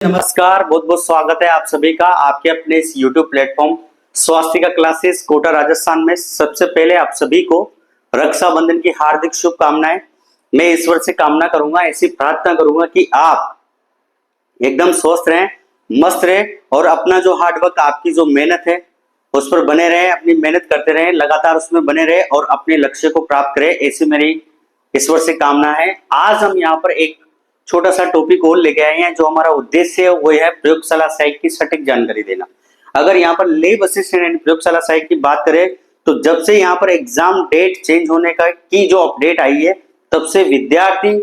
नमस्कार, बहुत बहुत स्वागत है आप सभी का आपके अपने इस YouTube प्लेटफॉर्म स्वास्थ्य का क्लासेस कोटा राजस्थान में। सबसे पहले आप सभी को रक्षाबंधन की हार्दिक शुभकामनाएं। मैं ईश्वर से कामना करूंगा, ऐसी प्रार्थना करूंगा कि आप एकदम स्वस्थ रहें, मस्त रहें और अपना जो हार्डवर्क, आपकी जो मेहनत है उस पर बने रहें, अपनी मेहनत करते रहें, लगातार उसमें बने रहें और अपने लक्ष्य को प्राप्त करें, ऐसी मेरी ईश्वर से कामना है। आज हम यहाँ पर एक छोटा सा टॉपिक और लेके आए हैं। जो हमारा उद्देश्य है वो है प्रयोगशाला सहायक की सटीक जानकारी देना। अगर यहाँ पर लैब असिस्टेंट एंड प्रयोगशाला सहायक की बात करें तो जब से यहाँ पर एग्जाम डेट चेंज होने का की जो अपडेट आई है तब से विद्यार्थी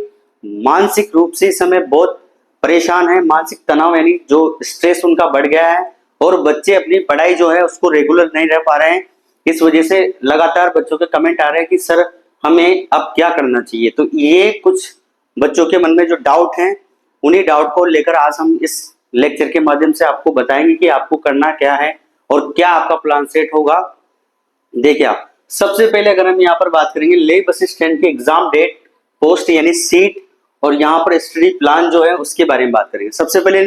मानसिक रूप से इस समय बहुत परेशान है। मानसिक तनाव यानी जो स्ट्रेस उनका बढ़ गया है और बच्चे अपनी पढ़ाई जो है उसको रेगुलर नहीं रह पा रहे हैं। इस वजह से लगातार बच्चों के कमेंट आ रहे हैं कि सर हमें अब क्या करना चाहिए। तो ये कुछ बच्चों के मन में जो डाउट हैं उन्हीं डाउट को लेकर आज हम इस लेक्चर के माध्यम से आपको बताएंगे कि आपको करना क्या है और क्या आपका प्लान सेट होगा। देखिए आप सबसे पहले अगर हम यहाँ पर बात करेंगे लैब असिस्टेंट के एग्जाम डेट, पोस्ट यानी सीट और यहाँ पर स्टडी प्लान जो है उसके बारे में बात करेंगे। सबसे पहले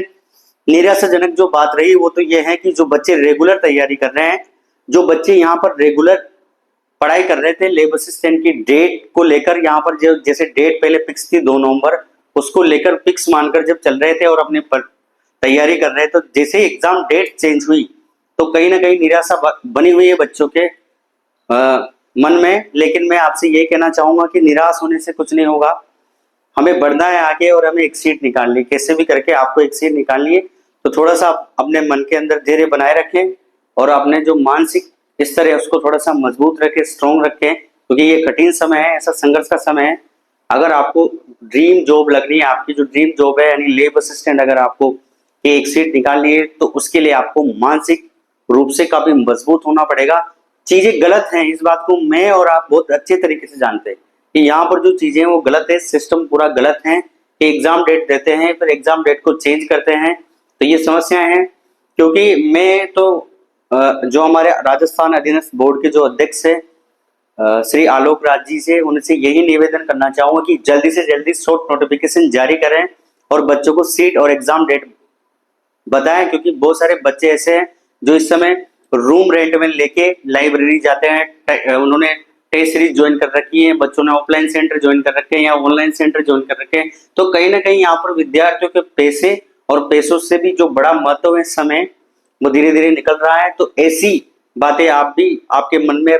निराशाजनक जो बात रही वो तो ये है कि जो बच्चे रेगुलर तैयारी कर रहे हैं, जो बच्चे यहाँ पर रेगुलर पढ़ाई कर रहे थे लैब असिस्टेंट की डेट को लेकर, यहाँ पर जो जैसे डेट पहले फिक्स थी 2 नवंबर, उसको लेकर फिक्स मानकर जब चल रहे थे और अपनी तैयारी कर रहे थे, तो जैसे एग्जाम डेट चेंज हुई तो कहीं ना कहीं निराशा बनी हुई है बच्चों के मन में। लेकिन मैं आपसे ये कहना चाहूंगा कि निराश होने से कुछ नहीं होगा, हमें बढ़ना है आगे और हमें एक सीट निकालनी है। कैसे भी करके आपको एक सीट निकालनी है, तो थोड़ा सा अपने मन के अंदर धैर्य बनाए रखें और अपने जो मानसिक स्तर है उसको थोड़ा सा मजबूत रखें, स्ट्रॉन्ग रखें, क्योंकि ये कठिन समय है, ऐसा संघर्ष का समय है। अगर आपको ड्रीम जॉब लगनी है, आपकी जो ड्रीम जॉब है यानी लैब असिस्टेंट, अगर आपको एक सीट निकालनी है तो उसके लिए आपको मानसिक रूप से काफी मजबूत होना पड़ेगा। चीजें गलत हैं, इस बात को मैं और आप बहुत अच्छे तरीके से जानते हैं कि यहाँ पर जो चीजें हैं वो गलत है, सिस्टम पूरा गलत है कि एग्जाम डेट देते हैं फिर एग्जाम डेट को चेंज करते हैं, तो ये समस्याएं हैं। क्योंकि मैं तो जो हमारे राजस्थान अधीनस्थ बोर्ड के जो अध्यक्ष है श्री आलोक राज जी से, उनसे यही निवेदन करना चाहूंगा कि जल्दी से जल्दी शॉर्ट नोटिफिकेशन जारी करें और बच्चों को सीट और एग्जाम डेट बताएं। क्योंकि बहुत सारे बच्चे ऐसे हैं जो इस समय रूम रेंट में लेके लाइब्रेरी जाते हैं, उन्होंने टेस्ट सीरीज ज्वाइन कर रखी है, बच्चों ने ऑफलाइन सेंटर ज्वाइन कर रखे हैं या ऑनलाइन सेंटर ज्वाइन कर रखे हैं, तो कहीं ना कहीं यहाँ पर विद्यार्थियों के पैसे और पैसों से भी जो बड़ा महत्व है समय वो धीरे धीरे निकल रहा है। तो ऐसी बातें आप भी आपके मन में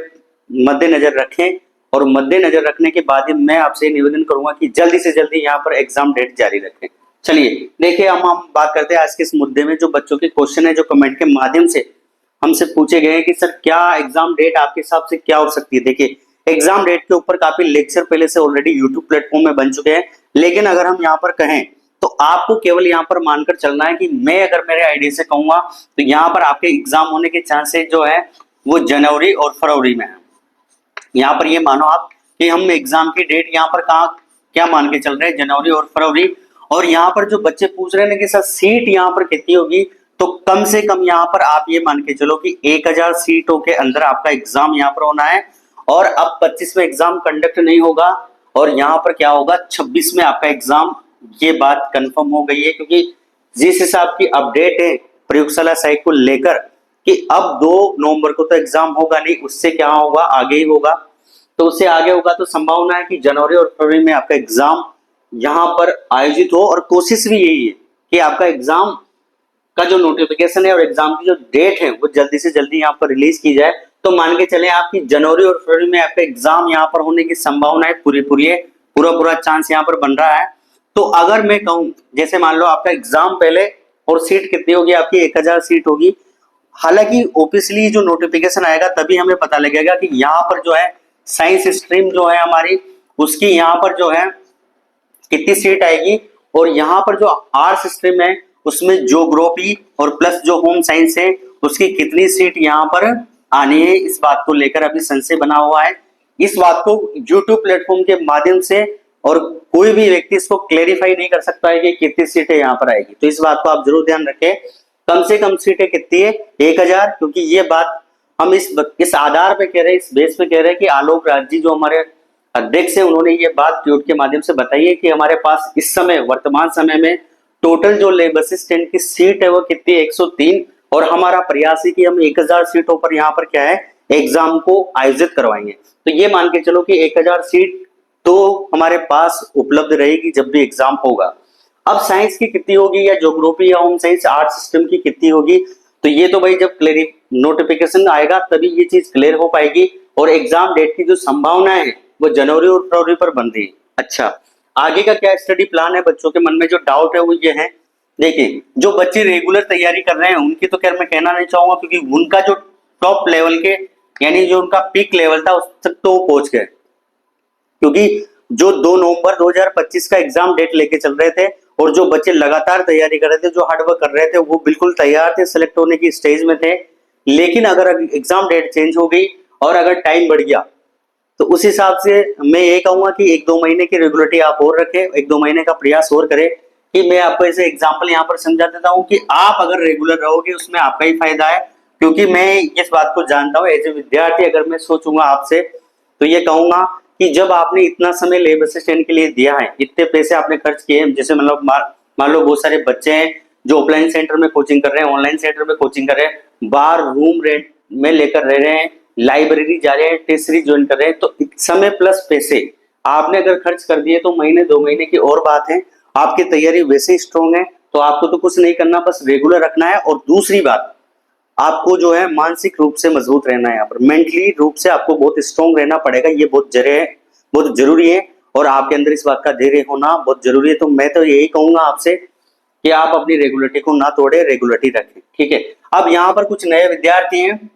मद्देनजर रखें और मद्देनजर रखने के बाद ही मैं आपसे निवेदन करूंगा कि जल्दी से जल्दी यहाँ पर एग्जाम डेट जारी रखें। चलिए देखिए हम बात करते हैं आज के इस मुद्दे में। जो बच्चों के क्वेश्चन है जो कमेंट के माध्यम से हमसे पूछे गए हैं कि सर क्या एग्जाम डेट आपके हिसाब से क्या हो सकती है। देखिए एग्जाम डेट के ऊपर काफी लेक्चर पहले से ऑलरेडी यूट्यूब प्लेटफॉर्म में बन चुके हैं, लेकिन अगर हम यहाँ पर कहें तो आपको केवल यहाँ पर मानकर चलना है कि मैं अगर मेरे आइडिया से कहूंगा तो यहाँ पर आपके एग्जाम होने के चांसेस जो है वो जनवरी और फरवरी में है। यहाँ पर ये मानो आप कि हम एग्जाम की डेट यहाँ पर कहाँ क्या मान के चल रहे हैं, जनवरी और फरवरी। और यहाँ पर जो बच्चे पूछ रहे हैं कि सर सीट यहाँ पर कितनी होगी, तो कम से कम यहाँ पर आप ये मान के चलो कि 1000 सीटों के अंदर आपका एग्जाम यहाँ पर होना है। और अब 25 में एग्जाम कंडक्ट नहीं होगा और यहाँ पर क्या होगा 26 में आपका एग्जाम, ये बात कंफर्म हो गई है। क्योंकि जिस हिसाब की अपडेट है प्रयोगशाला साइट को लेकर कि अब 2 नवंबर को तो एग्जाम होगा नहीं, उससे क्या होगा आगे ही होगा, तो उससे आगे होगा तो संभावना है कि जनवरी और फरवरी में आपका एग्जाम यहाँ पर आयोजित हो। और कोशिश भी यही है कि आपका एग्जाम का जो नोटिफिकेशन है और एग्जाम की जो डेट है वो जल्दी से जल्दी यहाँ पर रिलीज की जाए। तो मान के चले आपकी जनवरी और फरवरी में आपका एग्जाम यहाँ पर होने की संभावना है, पूरी है, पूरा चांस यहाँ पर बन रहा है। तो अगर मैं कहूं जैसे मान लो आपका एग्जाम पहले और सीट कितनी होगी आपकी 1000 सीट होगी। हालांकि ऑफिशियली जो नोटिफिकेशन आएगा तभी हमें पता लगेगा कि यहाँ पर जो है साइंस स्ट्रीम जो है हमारी उसकी यहाँ पर जो है कितनी सीट आएगी और यहाँ पर जो आर्ट्स स्ट्रीम है उसमें ज्योग्राफी और प्लस जो होम साइंस है उसकी कितनी सीट यहाँ पर आनी है। इस बात को लेकर अभी संशय बना हुआ है। इस बात को यूट्यूब प्लेटफॉर्म के माध्यम से और कोई भी व्यक्ति इसको क्लेरिफाई नहीं कर सकता है कि कितनी सीटें यहाँ पर आएगी। तो इस बात को आप जरूर ध्यान रखें, कम से कम सीटें कितनी है 1000। क्योंकि ये बात हम इस आधार पे कह रहे हैं, इस बेस पे कह रहे हैं कि आलोक राज जी जो हमारे अध्यक्ष है उन्होंने ये बात ट्वीट के माध्यम से बताई है कि हमारे पास इस समय वर्तमान समय में टोटल जो लेबर असिस्टेंट की सीट है वो कितनी है, 103। और हमारा प्रयास है कि हम 1000 सीटों पर यहाँ पर क्या है, एग्जाम को आयोजित करवाएंगे। तो ये मान के चलो कि 1000 सीट तो हमारे पास उपलब्ध रहेगी जब भी एग्जाम होगा। अब साइंस की कितनी होगी, या ज्योग्राफी या होम साइंस आर्ट सिस्टम की कितनी होगी, तो ये तो भाई जब क्लियर नोटिफिकेशन आएगा तभी ये चीज क्लियर हो पाएगी। और एग्जाम डेट की जो संभावना है वो जनवरी और फरवरी पर बन रही है। अच्छा, आगे का क्या स्टडी प्लान है, बच्चों के मन में जो डाउट है वो ये है, देखिए जो बच्चे रेगुलर तैयारी कर रहे हैं उनकी तो खैर मैं कहना नहीं चाहूंगा, क्योंकि उनका जो टॉप लेवल के यानी जो उनका पीक लेवल था उस तक तो वो पहुंच गए। क्योंकि जो 2 नवंबर 2025 का एग्जाम डेट लेके चल रहे थे और जो बच्चे लगातार तैयारी कर रहे थे, जो हार्डवर्क कर रहे थे, वो बिल्कुल तैयार थे, सेलेक्ट होने की स्टेज में थे। लेकिन अगर एग्जाम डेट चेंज हो गई और अगर टाइम बढ़ गया तो उस हिसाब से मैं ये कहूंगा कि 1-2 महीने की रेगुलरिटी आप और रखें, 1-2 महीने का प्रयास और करें। कि मैं आपको ऐसे एग्जाम्पल यहाँ पर समझा देता हूँ कि आप अगर रेगुलर रहोगे उसमें आपका ही फायदा है। क्योंकि मैं इस बात को जानता हूँ, एज ए विद्यार्थी अगर मैं सोचूंगा आपसे तो ये कहूंगा कि जब आपने इतना समय लेबर असिस्टेंट के लिए दिया है, इतने पैसे आपने खर्च किए हैं, जैसे मतलब मान लो बहुत सारे बच्चे हैं जो ऑफलाइन सेंटर में कोचिंग कर रहे हैं, ऑनलाइन सेंटर में कोचिंग कर रहे हैं, बार रूम रेंट में लेकर रह रहे हैं, लाइब्रेरी जा रहे हैं, टेस्ट सीरीज ज्वाइन कर रहे हैं, तो समय प्लस पैसे आपने अगर खर्च कर दिए तो महीने 2 महीने की और बात है, आपकी तैयारी वैसे ही स्ट्रॉन्ग है। तो आपको तो कुछ नहीं करना, बस रेगुलर रखना है। और दूसरी बात, आपको जो है मानसिक रूप से मजबूत रहना है, यहाँ पर मेंटली रूप से आपको बहुत स्ट्रॉन्ग रहना पड़ेगा, ये बहुत जरूरी है। और आपके अंदर इस बात का धैर्य होना बहुत जरूरी है। तो मैं तो यही कहूंगा आपसे कि आप अपनी रेगुलरिटी को ना तोड़े, रेगुलरिटी रखें, ठीक है। अब यहाँ पर कुछ नए विद्यार्थी हैं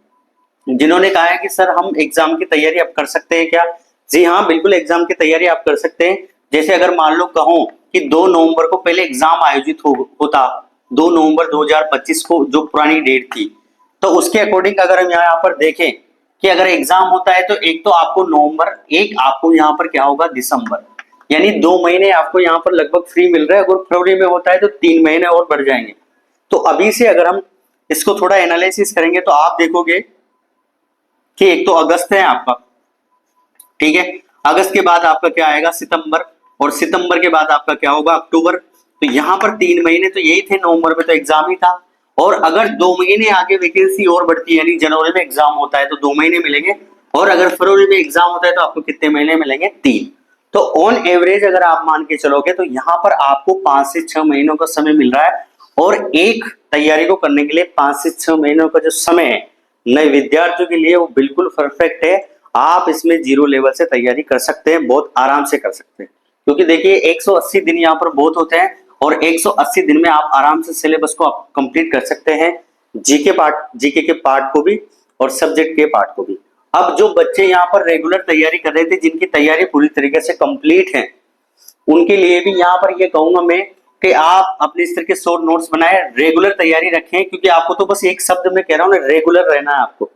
जिन्होंने कहा है कि सर हम एग्जाम की तैयारी अब कर सकते हैं क्या। जी हाँ, बिल्कुल एग्जाम की तैयारी आप कर सकते हैं। जैसे अगर मान लो कहूं कि 2 नवंबर को पहले एग्जाम आयोजित होता, 2 नवंबर 2025 को जो पुरानी डेट थी, तो उसके अकॉर्डिंग अगर हम यहाँ पर देखें कि अगर एग्जाम होता है तो एक तो आपको नवंबर, एक आपको यहाँ पर क्या होगा दिसंबर, यानी 2 महीने आपको यहाँ पर लगभग फ्री मिल रहा है। अगर फरवरी में होता है तो 3 महीने और बढ़ जाएंगे। तो अभी से अगर हम इसको थोड़ा एनालिसिस करेंगे तो आप देखोगे कि एक तो अगस्त है आपका, ठीक है, अगस्त के बाद आपका क्या आएगा सितंबर, और सितंबर के बाद आपका क्या होगा अक्टूबर। तो यहाँ पर 3 महीने तो यही थे, नवंबर में तो एग्जाम ही था। और अगर 2 महीने आगे वैकेंसी और बढ़ती है, यानी जनवरी में एग्जाम होता है तो 2 महीने मिलेंगे, और अगर फरवरी में एग्जाम होता है तो आपको कितने महीने मिलेंगे, 3। तो ऑन एवरेज अगर आप मान के चलोगे तो यहाँ पर आपको 5 से 6 महीनों का समय मिल रहा है। और एक तैयारी को करने के लिए 5 से 6 महीनों का जो समय है नए विद्यार्थियों के लिए वो बिल्कुल परफेक्ट है। आप इसमें 0 लेवल से तैयारी कर सकते हैं, बहुत आराम से कर सकते हैं। क्योंकि देखिए 180 दिन यहाँ पर बहुत होते हैं, और 180 दिन में आप आराम से सिलेबस को आप कंप्लीट कर सकते हैं, जीके के पार्ट को भी और सब्जेक्ट के पार्ट को भी। अब जो बच्चे यहाँ पर रेगुलर तैयारी कर रहे थे, जिनकी तैयारी पूरी तरीके से कंप्लीट है, उनके लिए भी यहाँ पर ये कहूंगा मैं कि आप अपने इस तरह के शॉर्ट नोट्स बनाए, रेगुलर तैयारी रखें। क्योंकि आपको तो बस एक शब्द में कह रहा हूँ, रेगुलर रहना है आपको।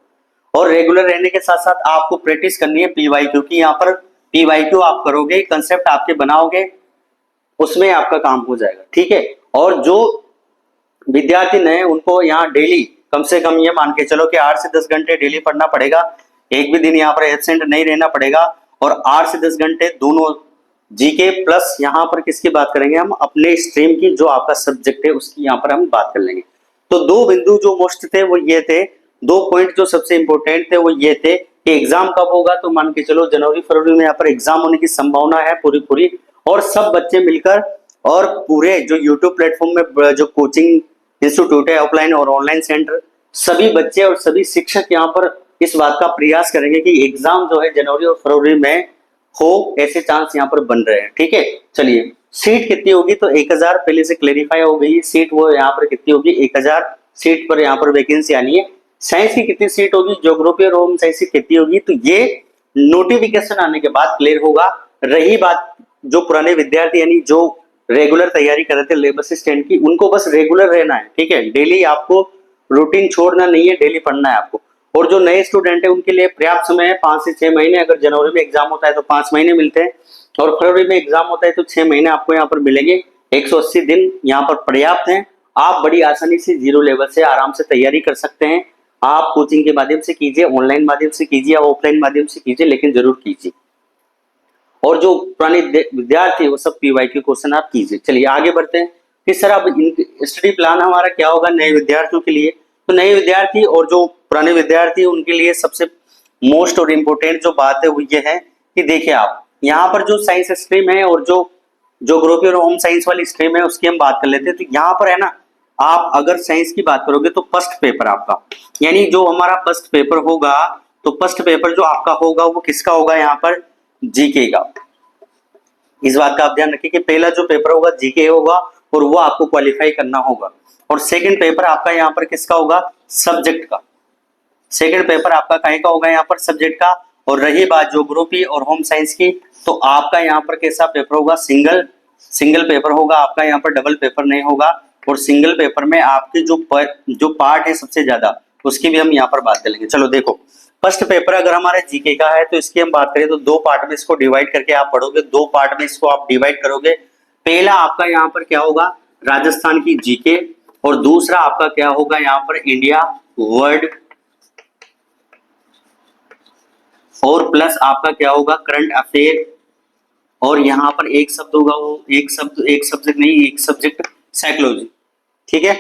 और रेगुलर रहने के साथ साथ आपको प्रैक्टिस करनी है पीवाईक्यू की। यहाँ पर पीवाईक्यू आप करोगे, कंसेप्ट आपके बनाओगे, उसमें आपका काम हो जाएगा, ठीक है। और जो विद्यार्थी नए उनको यहाँ डेली कम से कम ये मान के चलो कि 8 से 10 घंटे डेली पढ़ना पड़ेगा, एक भी दिन यहाँ पर एब्सेंट नहीं रहना पड़ेगा। और 8 से 10 घंटे दोनों जीके प्लस यहाँ पर किसकी बात करेंगे हम, अपने स्ट्रीम की, जो आपका सब्जेक्ट है उसकी यहाँ पर हम बात कर लेंगे। तो 2 बिंदु जो मोस्ट थे वो ये थे, 2 पॉइंट जो सबसे इंपॉर्टेंट थे वो ये थे कि एग्जाम कब होगा, तो मान के चलो जनवरी फरवरी में यहाँ पर एग्जाम होने की संभावना है पूरी। और सब बच्चे मिलकर और पूरे जो यूट्यूब प्लेटफॉर्म में जो कोचिंग इंस्टीट्यूट है, ऑफलाइन और ऑनलाइन सेंटर, सभी बच्चे और सभी शिक्षक यहाँ पर इस बात का प्रयास करेंगे कि एग्जाम जो है जनवरी और फरवरी में हो, ऐसे चांस यहाँ पर बन रहे हैं, ठीक है। चलिए सीट कितनी होगी, तो 1000 पहले से क्लेरिफाई हो गई सीट, वो यहाँ पर कितनी होगी, 1000 सीट पर यहाँ पर वैकेंसी आनी है। साइंस की कितनी सीट होगी, ज्योग्राफी और होम साइंस की कितनी होगी, तो ये नोटिफिकेशन आने के बाद क्लियर होगा। रही बात जो पुराने विद्यार्थी यानी जो रेगुलर तैयारी कर रहे थे लेबर असिस्टेंट की, उनको बस रेगुलर रहना है, ठीक है। डेली आपको रूटीन छोड़ना नहीं है, डेली पढ़ना है आपको। और जो नए स्टूडेंट है उनके लिए पर्याप्त समय है, 5 से 6 महीने। अगर जनवरी में एग्जाम होता है तो 5 महीने मिलते हैं, और फरवरी में एग्जाम होता है तो 6 महीने आपको यहाँ पर मिलेंगे। 180 दिन यहाँ पर पर्याप्त हैं। आप बड़ी आसानी से 0 लेवल से आराम से तैयारी कर सकते हैं। आप कोचिंग के माध्यम से कीजिए, ऑनलाइन माध्यम से कीजिए या ऑफलाइन माध्यम से कीजिए, लेकिन जरूर कीजिए। और जो पुराने विद्यार्थी वो सब पीवाईक्यू क्वेश्चन आप कीजिए। चलिए आगे बढ़ते हैं। कि सर अब स्टडी प्लान हमारा क्या होगा नए विद्यार्थियों के लिए। तो नए विद्यार्थी और जो पुराने विद्यार्थी उनके लिए सबसे मोस्ट और इम्पोर्टेंट जो बात है वो ये है कि देखिए आप यहाँ पर जो साइंस स्ट्रीम है और जो ज्योग्राफी और होम साइंस वाली स्ट्रीम है उसकी हम बात कर लेते हैं। तो यहाँ पर है ना, आप अगर साइंस की बात करोगे तो फर्स्ट पेपर आपका, यानी जो हमारा फर्स्ट पेपर होगा, तो फर्स्ट पेपर जो आपका होगा वो किसका होगा, यहाँ पर जीके का। इस बात का आप ध्यान रखिए कि पहला जो पेपर होगा जीके होगा और वो आपको क्वालिफाई करना होगा। और सेकंड पेपर आपका यहाँ पर किसका होगा, सब्जेक्ट का। सेकंड पेपर आपका कहीं का होगा, यहाँ पर सब्जेक्ट का। और रही बात ज्योग्राफी और होम साइंस की, तो आपका यहाँ पर कैसा पेपर होगा, सिंगल पेपर होगा आपका, यहाँ पर डबल पेपर नहीं होगा। और सिंगल पेपर में आपके जो पार्ट है सबसे ज्यादा, उसकी भी हम यहाँ पर बात करेंगे। चलो देखो, फर्स्ट पेपर अगर हमारे जीके का है तो इसकी हम बात करें तो दो पार्ट में इसको डिवाइड करके आप पढ़ोगे, दो पार्ट में इसको आप डिवाइड करोगे। पहला आपका यहाँ पर क्या होगा, राजस्थान की जीके, और दूसरा आपका क्या होगा यहाँ पर इंडिया वर्ल्ड, और प्लस आपका क्या होगा करंट अफेयर। और यहाँ पर एक शब्द होगा, वो एक सब्जेक्ट नहीं, एक सब्जेक्ट साइकोलॉजी। ठीक है,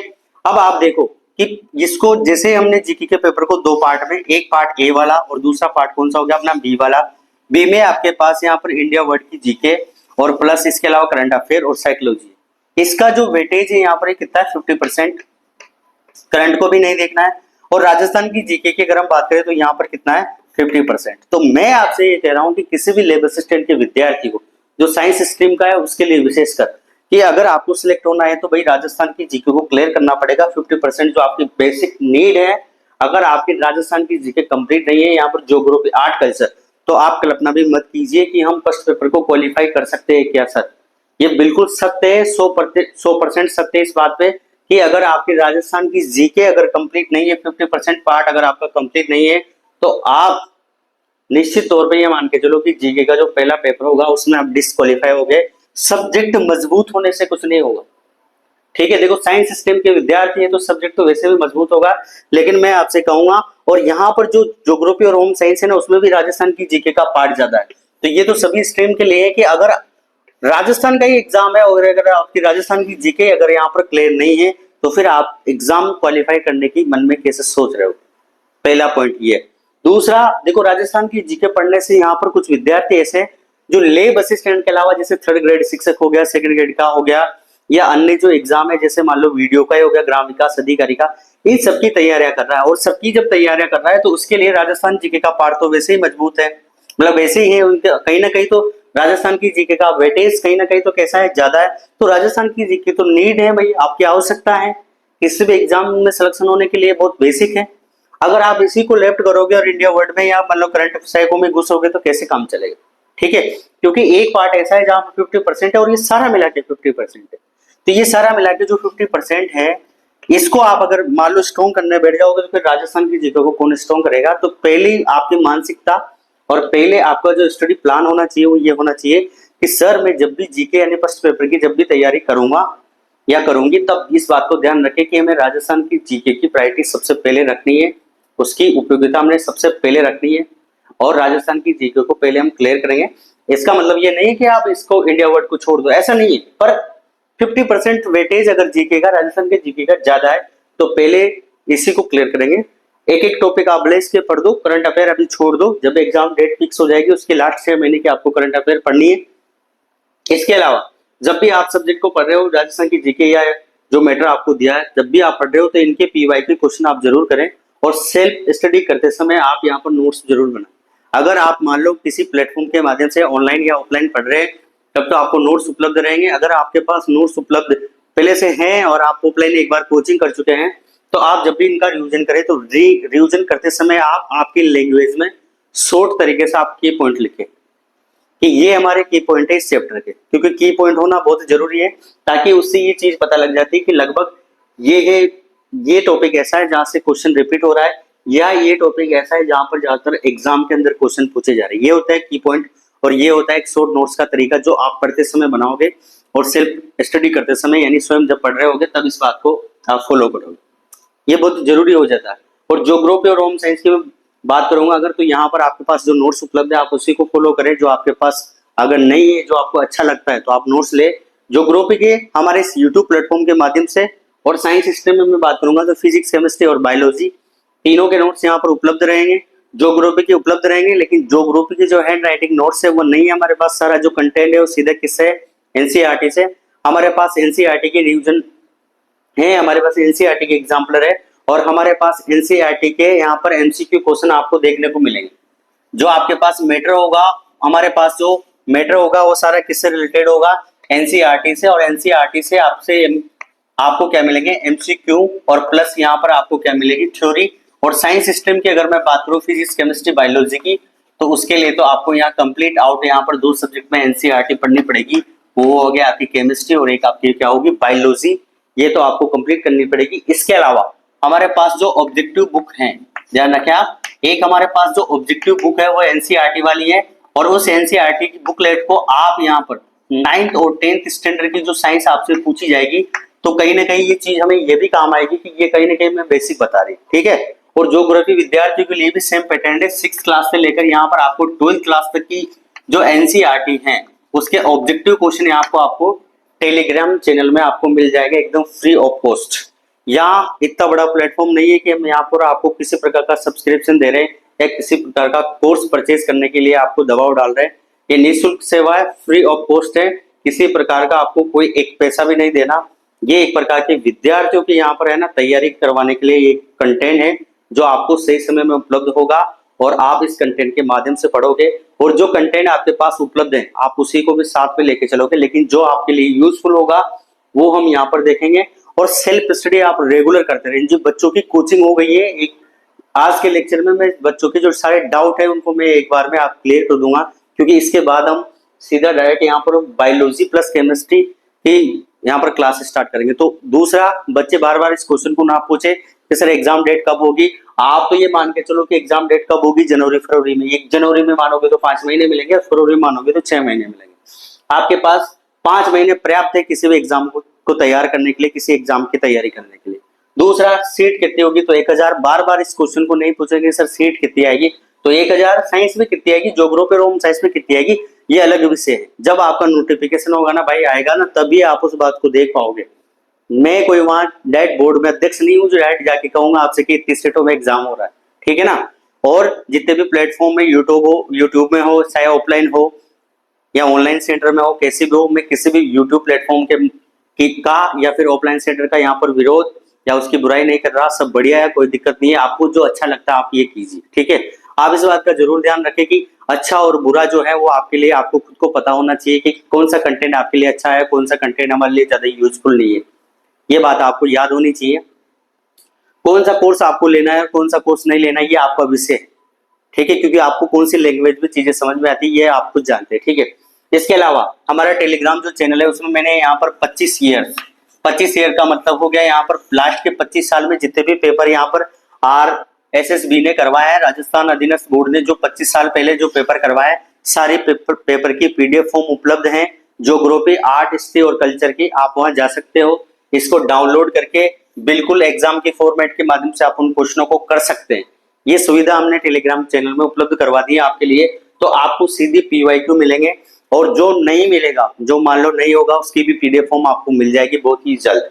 अब आप देखो कि इसको जैसे हमने जीके के पेपर को दो पार्ट में, एक पार्ट ए वाला और दूसरा पार्ट कौन सा हो गया अपना बी वाला। बी में आपके पास यहाँ पर इंडिया वर्ल्ड की जीके और प्लस इसके अलावा करंट अफेयर और साइकोलॉजी। इसका जो वेटेज है यहाँ पर कितना है, 50%। करंट को भी नहीं देखना है। और राजस्थान की जीके की अगर हम बात करें तो यहाँ पर कितना है, 50%। तो मैं आपसे ये कह रहा हूँ कि किसी भी लैब असिस्टेंट के विद्यार्थी को जो साइंस स्ट्रीम का है उसके लिए विशेषकर कि अगर आपको सिलेक्ट होना है तो भाई राजस्थान की जीके को क्लियर करना पड़ेगा। 50% जो आपकी बेसिक नीड है, अगर आपकी राजस्थान की जीके कंप्लीट नहीं है, यहाँ पर ज्योग्राफी आर्ट कल्चर, तो आप कल्पना भी मत कीजिए कि हम फर्स्ट पेपर को क्वालिफाई कर सकते हैं क्या सर। ये बिल्कुल सत्य है, 100% सत्य है इस बात पे कि अगर आपकी राजस्थान की जीके अगर कंप्लीट नहीं है, 50% पार्ट अगर आपका कंप्लीट नहीं है, तो आप निश्चित तौर पे ये मान के चलो कि जीके का जो पहला पेपर होगा उसमें आप डिस्क्वालीफाई हो गए। सब्जेक्ट मजबूत होने से कुछ नहीं होगा। ठीक है, देखो साइंस स्ट्रीम के विद्यार्थी है तो सब्जेक्ट तो वैसे भी मजबूत होगा, लेकिन मैं आपसे कहूंगा, और यहाँ पर जो ज्योग्राफी और होम साइंस है ना उसमें भी राजस्थान की जीके का पार्ट ज्यादा है। तो ये तो सभी स्ट्रीम के लिए है कि अगर राजस्थान का ही एग्जाम है और अगर आपकी राजस्थान की जीके अगर यहाँ पर क्लियर नहीं है तो फिर आप एग्जाम क्वालिफाई करने की मन में कैसे सोच रहे हो, पहला पॉइंट ये है। दूसरा देखो, राजस्थान की जीके पढ़ने से यहाँ पर कुछ विद्यार्थी ऐसे जो लेब असिस्टेंट के अलावा जैसे थर्ड ग्रेड शिक्षक हो गया, सेकंड ग्रेड का हो गया, या अन्य जो एग्जाम है जैसे मान लो वीडियो का ही हो गया, ग्राम विकास अधिकारी का, इन सबकी तैयारियां कर रहा है। और सबकी जब तैयारियां कर रहा है तो उसके लिए राजस्थान जीके का पार्ट तो वैसे ही मजबूत है, मतलब वैसे ही है उनके, कहीं ना कहीं तो राजस्थान की जीके का वेटेज कहीं ना कहीं तो कैसा है, ज्यादा है। तो राजस्थान की जीके तो नीड है भाई, आपकी आवश्यकता है, किसी भी एग्जाम में सिलेक्शन होने के लिए बहुत बेसिक है। अगर आप इसी को लेफ्ट करोगे और इंडिया वर्ल्ड में या मतलब करंट साइको में घुसोगे तो कैसे काम चलेगा। ठीक है, क्योंकि एक पार्ट ऐसा है जहां 50% है और ये सारा मिला के 50% है। तो ये सारा मिला के जो 50% है, इसको आप अगर मान लो स्ट्रॉन्ग करने बैठ जाओगे तो फिर राजस्थान की जीके को कौन स्ट्रॉन्ग करेगा। तो पहली आपकी मानसिकता और पहले आपका जो स्टडी प्लान होना चाहिए वो ये होना चाहिए कि सर मैं जब भी जीके यानी फर्स्ट पेपर की जब भी तैयारी करूंगा या करूंगी, तब इस बात को ध्यान रखें कि हमें राजस्थान की जीके की प्रायोरिटी सबसे पहले रखनी है, उसकी उपयोगिता हमने सबसे पहले रखनी है और राजस्थान की जीके को पहले हम क्लियर करेंगे। इसका मतलब ये नहीं है कि आप इसको इंडिया वर्ल्ड को छोड़ दो, ऐसा नहीं है, पर 50% वेटेज अगर जीके का राजस्थान के जीके का ज्यादा है तो पहले इसी को क्लियर करेंगे। एक एक टॉपिक आप ब्लेस के पढ़ दो, करंट अफेयर अभी छोड़ दो, जब एग्जाम डेट फिक्स हो जाएगी उसके लास्ट 6 महीने की आपको करंट अफेयर पढ़नी है। इसके अलावा जब भी आप सब्जेक्ट को पढ़ रहे हो, राजस्थान की जीके या जो मैटर आपको दिया है जब भी आप पढ़ रहे हो तो इनके पीवाई के क्वेश्चन आप जरूर करें और सेल्फ स्टडी करते समय आप यहाँ पर नोट्स जरूर बनाएं। अगर आप मान लो किसी प्लेटफॉर्म के माध्यम से ऑनलाइन या ऑफलाइन पढ़ रहे हैं तब तो आपको नोट्स उपलब्ध रहेंगे। अगर आपके पास नोट्स उपलब्ध पहले से हैं और आप ऑफलाइन एक बार कोचिंग कर चुके हैं तो आप जब भी इनका रिवीजन करें तो रिवीजन करते समय आप आपकी लैंग्वेज में शॉर्ट तरीके से आप की पॉइंट लिखें कि ये हमारे की पॉइंट है इस चैप्टर के, क्योंकि की पॉइंट होना बहुत जरूरी है ताकि उससे ये चीज पता लग जाती है कि लगभग ये टॉपिक ऐसा है जहां से क्वेश्चन रिपीट हो रहा है या ये टॉपिक ऐसा है जहां पर ज्यादातर एग्जाम के अंदर क्वेश्चन पूछे जा रहे हैं। ये होता है की पॉइंट और ये होता है एक शॉर्ट नोट्स का तरीका जो आप पढ़ते समय बनाओगे और सेल्फ स्टडी करते समय यानी स्वयं जब पढ़ रहे होगे तब इस बात को आप फॉलो करोगे। ये बहुत जरूरी हो जाता है। और ज्योग्राफी और होम साइंस की बात करूंगा अगर, तो यहाँ पर आपके पास जो नोट्स उपलब्ध है आप उसी को फॉलो करें। जो आपके पास अगर नहीं है, जो आपको अच्छा लगता है तो आप नोट्स ले, ज्योग्राफी के हमारे इस यूट्यूब प्लेटफॉर्म के माध्यम से, और साइंस स्ट्रीम में मैं बात करूंगा तो फिजिक्स, केमिस्ट्री और बायोलॉजी तीनों के नोट्स यहाँ पर उपलब्ध रहेंगे। ज्योग्राफी के उपलब्ध रहेंगे, लेकिन ज्योग्राफी के जो हैंड राइटिंग नोट्स है वो नहीं है हमारे पास। सारा जो कंटेंट है वो सीधे किससे, एनसीईआरटी से। हमारे पास एनसीईआरटी के रिवीजन है, हमारे पास एनसीईआरटी के एग्जाम्पलर है, और हमारे पास एनसीईआरटी के यहाँ पर एमसीक्यू क्वेश्चन आपको देखने को मिलेंगे। जो आपके पास मैटर होगा, हमारे पास जो मैटर होगा वो सारा किससे रिलेटेड होगा, एनसीईआरटी से। और एनसीईआरटी से आपको क्या मिलेंगे, एमसीक्यू, और प्लस यहाँ पर आपको क्या मिलेगी, थ्योरी। और साइंस स्ट्रीम की अगर मैं बात करूँ, फिजिक्स, केमिस्ट्री, बायोलॉजी की, तो उसके लिए तो आपको यहाँ कंप्लीट आउट यहाँ पर 2 सब्जेक्ट में एनसीईआरटी पढ़नी पड़ेगी। वो हो गया आपकी केमिस्ट्री और एक आपकी क्या होगी, बायोलॉजी। ये तो आपको कंप्लीट करनी पड़ेगी। इसके अलावा हमारे पास जो ऑब्जेक्टिव बुक है, ध्यान रखें आप, एक हमारे पास जो ऑब्जेक्टिव बुक है वो एनसीईआरटी वाली है, और उस एनसीईआरटी की बुकलेट को आप यहाँ पर 9th और 10th स्टैंडर्ड की जो साइंस आपसे पूछी जाएगी, तो कहीं ना कहीं ये चीज हमें ये भी काम आएगी कि ये कहीं ना कहीं मैं बेसिक बता रही, ठीक है। और ज्योग्राफी विद्यार्थियों के लिए भी सेम पैटर्न है। 6th क्लास से लेकर यहाँ पर आपको 12th क्लास तक की जो एनसीईआरटी है उसके ऑब्जेक्टिव क्वेश्चन आपको टेलीग्राम चैनल में आपको मिल जाएगा एकदम फ्री ऑफ कॉस्ट। यहाँ इतना बड़ा प्लेटफॉर्म नहीं है कि हम यहाँ पर आपको किसी प्रकार का सब्सक्रिप्शन दे रहे हैं या किसी प्रकार का कोर्स परचेज करने के लिए आपको दबाव डाल रहे हैं। ये निःशुल्क सेवा है, फ्री ऑफ कॉस्ट है, किसी प्रकार का आपको कोई एक पैसा भी नहीं देना। ये एक प्रकार के विद्यार्थियों की यहाँ पर है ना तैयारी करवाने के लिए एक कंटेंट है जो आपको सही समय में उपलब्ध होगा, और आप इस कंटेंट के माध्यम से पढ़ोगे, और जो कंटेंट आपके पास उपलब्ध है आप उसी को भी साथ में लेके चलोगे, लेकिन जो आपके लिए यूजफुल होगा वो हम यहाँ पर देखेंगे। और सेल्फ स्टडी आप रेगुलर करते रहें। जो बच्चों की कोचिंग हो गई है, एक आज के लेक्चर में मैं बच्चों के जो सारे डाउट है उनको मैं एक बार में आप क्लियर कर दूंगा, क्योंकि इसके बाद हम सीधा डायरेक्ट यहाँ पर बायोलॉजी प्लस केमिस्ट्री की यहाँ पर क्लास स्टार्ट करेंगे। तो दूसरा, बच्चे बार बार इस क्वेश्चन को ना पूछे कि सर एग्जाम डेट कब होगी। आप तो ये मान के चलो कि एग्जाम डेट कब होगी, जनवरी फरवरी में। 1 जनवरी में मानोगे तो 5 महीने मिलेंगे, फरवरी में मानोगे तो 6 महीने मिलेंगे। आपके पास 5 महीने पर्याप्त है किसी भी एग्जाम को तैयार करने के लिए, किसी एग्जाम की तैयारी करने के लिए। दूसरा, सीट कितनी होगी, तो 1000। बार बार इस क्वेश्चन को नहीं पूछेंगे सर सीट कितनी आएगी, तो 1000। साइंस में कितनी आएगी, ज्योग्राफी और होम साइंस में कितनी आएगी, ये अलग विषय है। जब आपका नोटिफिकेशन होगा ना भाई, आएगा ना, तभी आप उस बात को देख पाओगे। मैं कोई वहां डायरेक्ट बोर्ड में अध्यक्ष नहीं हूँ जो डायरेक्ट जाके कहूंगा आपसे कि इतनी स्टेटों में एग्जाम हो रहा है, ठीक है ना। और जितने भी प्लेटफॉर्म में यूट्यूब में हो, चाहे ऑफलाइन हो या ऑनलाइन सेंटर में हो, कैसे भी हो, मैं किसी भी यूट्यूब प्लेटफॉर्म का या फिर ऑफलाइन सेंटर का यहाँ पर विरोध या उसकी बुराई नहीं कर रहा। सब बढ़िया है, कोई दिक्कत नहीं है। आपको जो अच्छा लगता है आप ये कीजिए, ठीक है। आप इस बात का जरूर ध्यान रखें कि अच्छा और बुरा जो है वो आपके लिए, आपको खुद को पता होना चाहिए कि कौन सा कंटेंट आपके लिए अच्छा है, कौन सा कंटेंट हमारे लिए ज्यादा यूजफुल नहीं है। ये बात आपको याद होनी चाहिए। कौन सा कोर्स आपको लेना है और कौन सा कोर्स नहीं लेना है, ये आपका विषय है, ठीक है, क्योंकि आपको कौन सी लैंग्वेज में चीजें समझ में आती है ये आप खुद जानते हैं, ठीक है। इसके अलावा हमारा टेलीग्राम जो चैनल है उसमें मैंने यहाँ पर 25 ईयर का मतलब हो गया यहाँ पर लास्ट के 25 साल में जितने भी पेपर यहाँ पर RSSB ने करवाया है, राजस्थान अधीनस्थ बोर्ड ने जो 25 साल पहले जो पेपर करवाया है, सारे पेपर की PDF फॉर्म उपलब्ध है। ज्योग्राफी, आर्ट, हिस्ट्री और कल्चर की, आप वहां जा सकते हो, इसको डाउनलोड करके बिल्कुल एग्जाम के फॉर्मेट के माध्यम से आप उन क्वेश्चनों को कर सकते हैं। ये सुविधा हमने टेलीग्राम चैनल में उपलब्ध करवा दी है आपके लिए। तो आपको सीधी PYQ मिलेंगे, और जो नहीं मिलेगा, जो मान लो नहीं होगा, उसकी भी PDF फॉर्म आपको मिल जाएगी बहुत ही जल्द।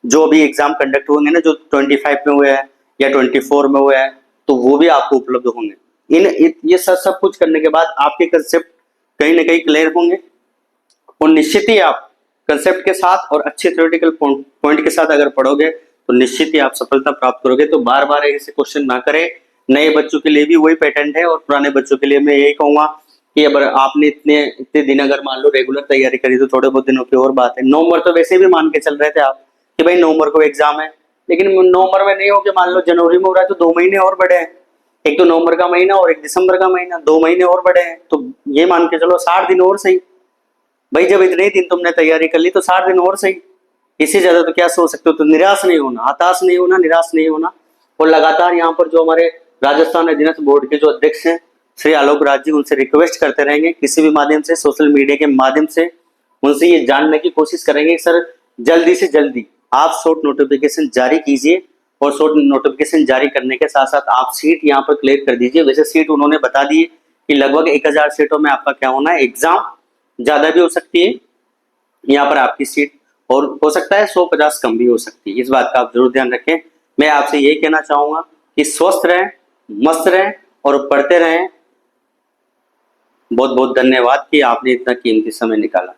जो भी एग्जाम कंडक्ट होंगे ना, जो 25 में हुए हैं या 24 में हुए हैं, तो वो भी आपको उपलब्ध होंगे। ये सब कुछ करने के बाद आपके कंसेप्ट कहीं ना कहीं क्लियर होंगे, और निश्चित ही आप कंसेप्ट के साथ और अच्छे थ्योरेटिकल पॉइंट के साथ अगर पढ़ोगे तो निश्चित ही आप सफलता प्राप्त करोगे। तो बार बार ऐसे क्वेश्चन ना करें। नए बच्चों के लिए भी वही पैटर्न है, और पुराने बच्चों के लिए मैं यही कहूंगा कि अगर आपने इतने दिन अगर मान लो रेगुलर तैयारी करी तो थोड़े बहुत दिनों की और बात है। नवंबर तो वैसे भी मान के चल रहे थे आप कि भाई नवंबर को एग्जाम है, लेकिन नवंबर में नहीं हो के मान लो जनवरी में हो रहा है, तो 2 महीने और बढ़े हैं। एक तो नवंबर का महीना और एक दिसंबर का महीना, 2 महीने और बढ़े हैं। तो ये मान के चलो 60 दिन और सही भाई। जब इतने ही दिन तुमने तैयारी कर ली तो 60 दिन और सही, इससे ज्यादा तो क्या सोच सकते हो। तो निराश नहीं होना, हताश नहीं होना, निराश नहीं होना, और लगातार यहाँ पर जो हमारे राजस्थान अधीनस्थ बोर्ड के जो अध्यक्ष हैं श्री आलोक राज जी, उनसे रिक्वेस्ट करते रहेंगे किसी भी माध्यम से, सोशल मीडिया के माध्यम से उनसे ये जानने की कोशिश करेंगे सर जल्दी से जल्दी आप शॉर्ट नोटिफिकेशन जारी कीजिए, और शॉर्ट नोटिफिकेशन जारी करने के साथ साथ आप सीट यहाँ पर क्लियर कर दीजिए। वैसे सीट उन्होंने बता दी कि लगभग 1000 सीटों में आपका क्या होना है, एग्जाम ज्यादा भी हो सकती है यहाँ पर आपकी सीट और हो सकता है 150 कम भी हो सकती है। इस बात का आप जरूर ध्यान रखें। मैं आपसे यही कहना चाहूंगा कि स्वस्थ रहें, मस्त रहें और पढ़ते रहें। बहुत बहुत धन्यवाद कि आपने इतना कीमती समय निकाला।